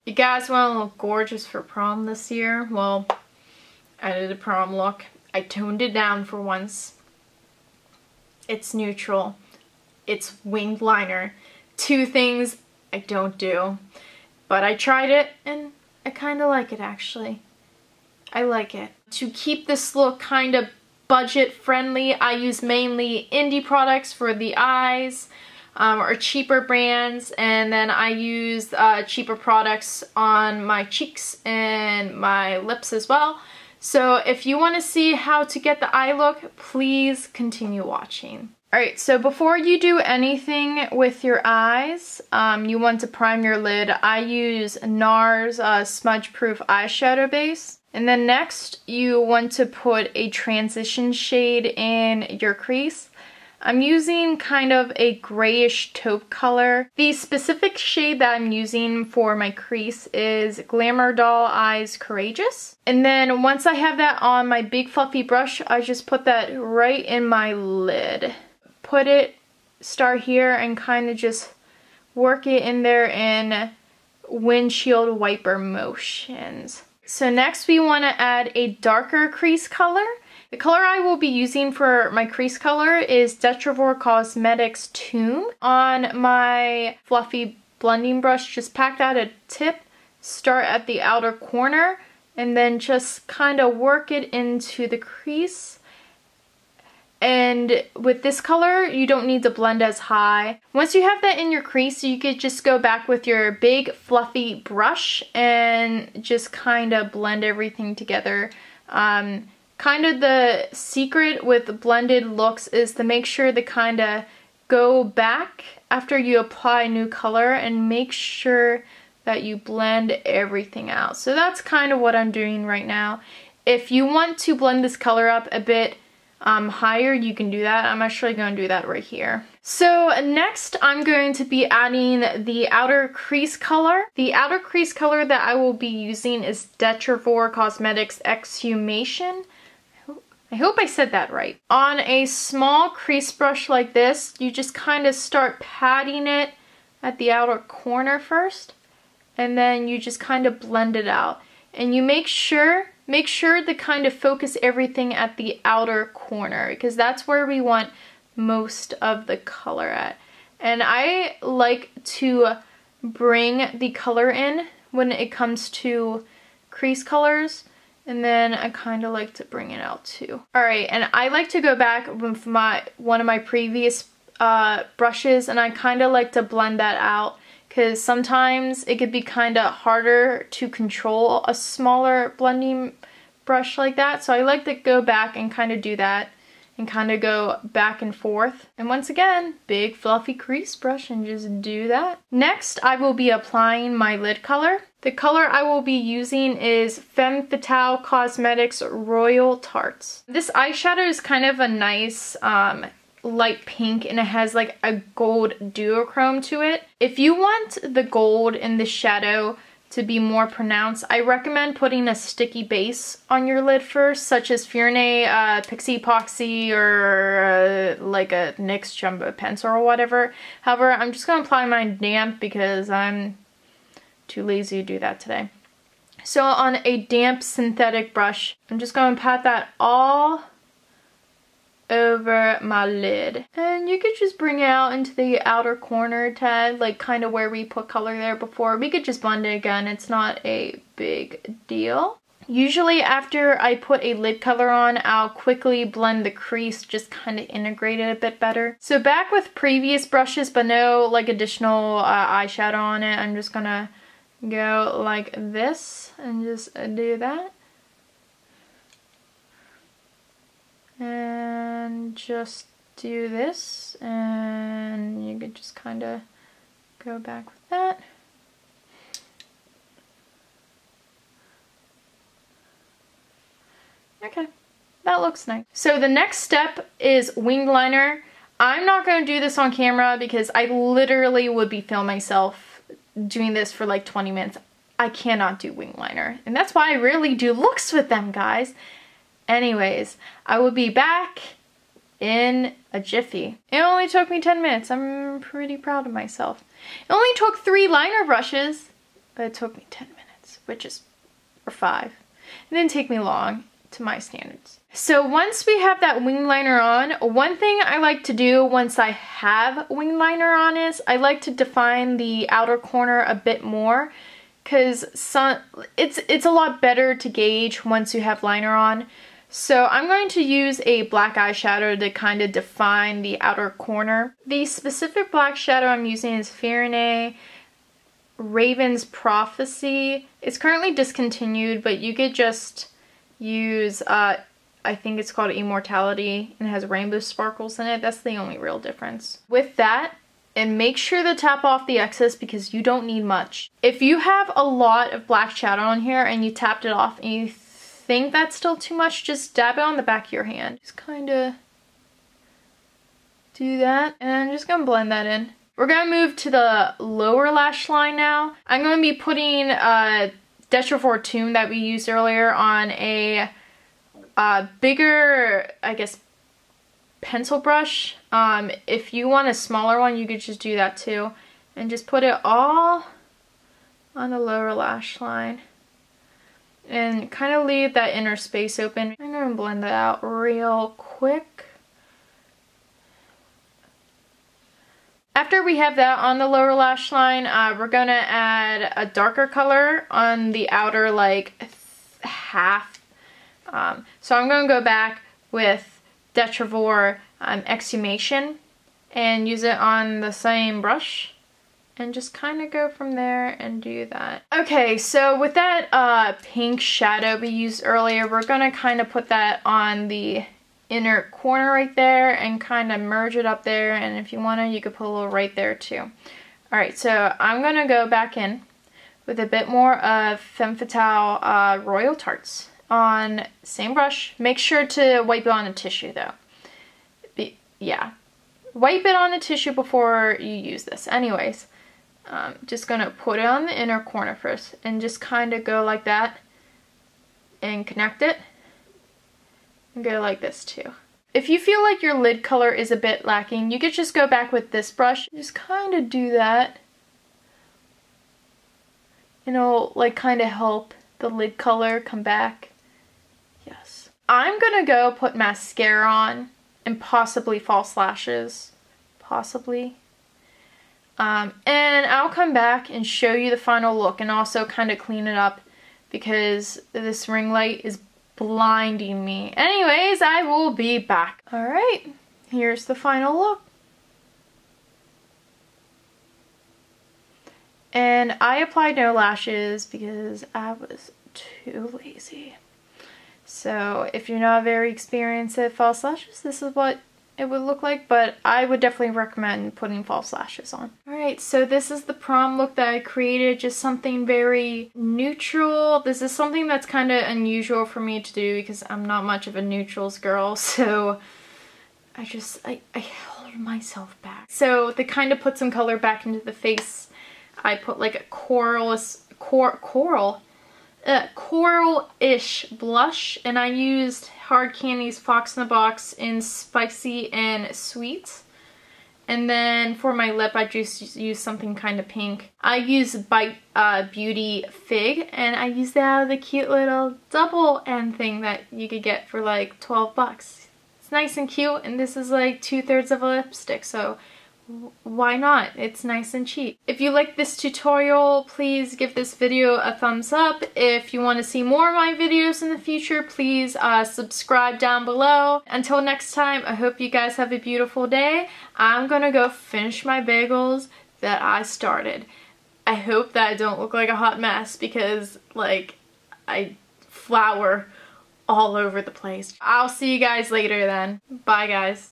You guys want to look gorgeous for prom this year? Well, I did a prom look. I toned it down for once. It's neutral. It's winged liner. Two things I don't do. But I tried it and I kind of like it actually. I like it. To keep this look kind of budget friendly, I use mainly indie products for the eyes. Or cheaper brands, and then I use cheaper products on my cheeks and my lips as well. So if you want to see how to get the eye look, please continue watching. Alright, so before you do anything with your eyes, you want to prime your lid. I use NARS smudge proof eyeshadow base. And then next you want to put a transition shade in your crease. I'm using kind of a grayish taupe color. The specific shade that I'm using for my crease is Glamour Doll Eyes Courageous. And then once I have that on my big fluffy brush, I just put that right in my lid. Start here and kind of just work it in there in windshield wiper motions. So next we want to add a darker crease color. The color I will be using for my crease color is Detrivore Cosmetics Tomb. On my fluffy blending brush, just pack that a tip, start at the outer corner, and then just kind of work it into the crease. And with this color, you don't need to blend as high. Once you have that in your crease, you could just go back with your big fluffy brush and just kind of blend everything together. Kind of the secret with blended looks is to make sure to kind of go back after you apply new color and make sure that you blend everything out. So that's kind of what I'm doing right now. If you want to blend this color up a bit higher, you can do that. I'm actually going to do that right here. So next I'm going to be adding the outer crease color. The outer crease color that I will be using is Detrivore Cosmetics Exhumation. I hope I said that right. On a small crease brush like this, you just kind of start patting it at the outer corner first, and then you just kind of blend it out. And you make sure to kind of focus everything at the outer corner, because that's where we want most of the color at. And I like to bring the color in when it comes to crease colors. And then I kind of like to bring it out too. Alright, and I like to go back with one of my previous brushes, and I kind of like to blend that out because sometimes it could be kind of harder to control a smaller blending brush like that. So I like to go back and kind of do that and kind of go back and forth. And once again, big fluffy crease brush and just do that. Next, I will be applying my lid color. The color I will be using is Femme Fatale Cosmetics Royal Tarts. This eyeshadow is kind of a nice light pink, and it has like a gold duochrome to it. If you want the gold in the shadow to be more pronounced, I recommend putting a sticky base on your lid first, such as Fiorne Pixie Epoxy or like a NYX Jumbo Pencil or whatever. However, I'm just going to apply mine damp because I'm too lazy to do that today. So on a damp synthetic brush, I'm just going to pat that all over my lid. And you could just bring it out into the outer corner tad, like kind of where we put color there before. We could just blend it again. It's not a big deal. Usually after I put a lid color on, I'll quickly blend the crease, just kind of integrate it a bit better. So back with previous brushes, but no like additional eyeshadow on it. I'm just gonna go like this and just do that. And just do this, and you could just kind of go back with that. Okay, that looks nice. So the next step is winged liner. I'm not going to do this on camera because I literally would be filming myself doing this for like 20 minutes. I cannot do winged liner, and that's why I rarely do looks with them, guys. Anyways, I will be back in a jiffy. It only took me 10 minutes. I'm pretty proud of myself. It only took 3 liner brushes. but it took me 10 minutes, or 5. It didn't take me long to my standards. So once we have that wing liner on, one thing I like to do once I have wing liner on is I like to define the outer corner a bit more, because it's a lot better to gauge once you have liner on. So I'm going to use a black eyeshadow to kind of define the outer corner. The specific black shadow I'm using is Farinay Raven's Prophecy. It's currently discontinued, but you could just use, I think it's called Immortality, and it has rainbow sparkles in it. That's the only real difference. With that, and make sure to tap off the excess because you don't need much. If you have a lot of black shadow on here and you tapped it off and you think that's still too much, just dab it on the back of your hand. Just kind of do that, and I'm just gonna blend that in. We're gonna move to the lower lash line now. I'm gonna be putting Detrivor Tomb that we used earlier on a bigger, I guess, pencil brush. If you want a smaller one, you could just do that too, and just put it all on the lower lash line. And kind of leave that inner space open. I'm going to blend that out real quick. After we have that on the lower lash line, we're going to add a darker color on the outer like half. So I'm going to go back with Detrivor Exhumation and use it on the same brush. And just kind of go from there and do that. Okay, so with that pink shadow we used earlier, we're going to kind of put that on the inner corner right there and kind of merge it up there. And if you want to, you could put a little right there too. Alright, so I'm going to go back in with a bit more of Femme Fatale Royal Tarts on same brush. Make sure to wipe it on a tissue though. Yeah, wipe it on the tissue before you use this. Anyways. Just gonna put it on the inner corner first and just kind of go like that and connect it and go like this too. If you feel like your lid color is a bit lacking, you could just go back with this brush, just kind of do that, and it'll like kind of help the lid color come back. Yes. I'm gonna go put mascara on and possibly false lashes, possibly. And I'll come back and show you the final look and also kind of clean it up because this ring light is blinding me. Anyways, I will be back. Alright, here's the final look. And I applied no lashes because I was too lazy. So if you're not very experienced at false lashes, this is what it would look like, but I would definitely recommend putting false lashes on. Alright, so this is the prom look that I created, just something very neutral. This is something that's kind of unusual for me to do because I'm not much of a neutrals girl, so I held myself back. So to kind of put some color back into the face, I put like a coral-ish blush, and I used Hard Candy's Fox in the Box in Spicy and Sweet. And then for my lip, I just used something kind of pink. I used Bite Beauty Fig, and I used the cute little double end thing that you could get for like 12 bucks. It's nice and cute, and this is like 2/3 of a lipstick, so why not? It's nice and cheap. If you like this tutorial, please give this video a thumbs up. If you want to see more of my videos in the future, please subscribe down below. Until next time, I hope you guys have a beautiful day. I'm gonna go finish my bagels that I started. I hope that I don't look like a hot mess because like I flour all over the place. I'll see you guys later then. Bye guys.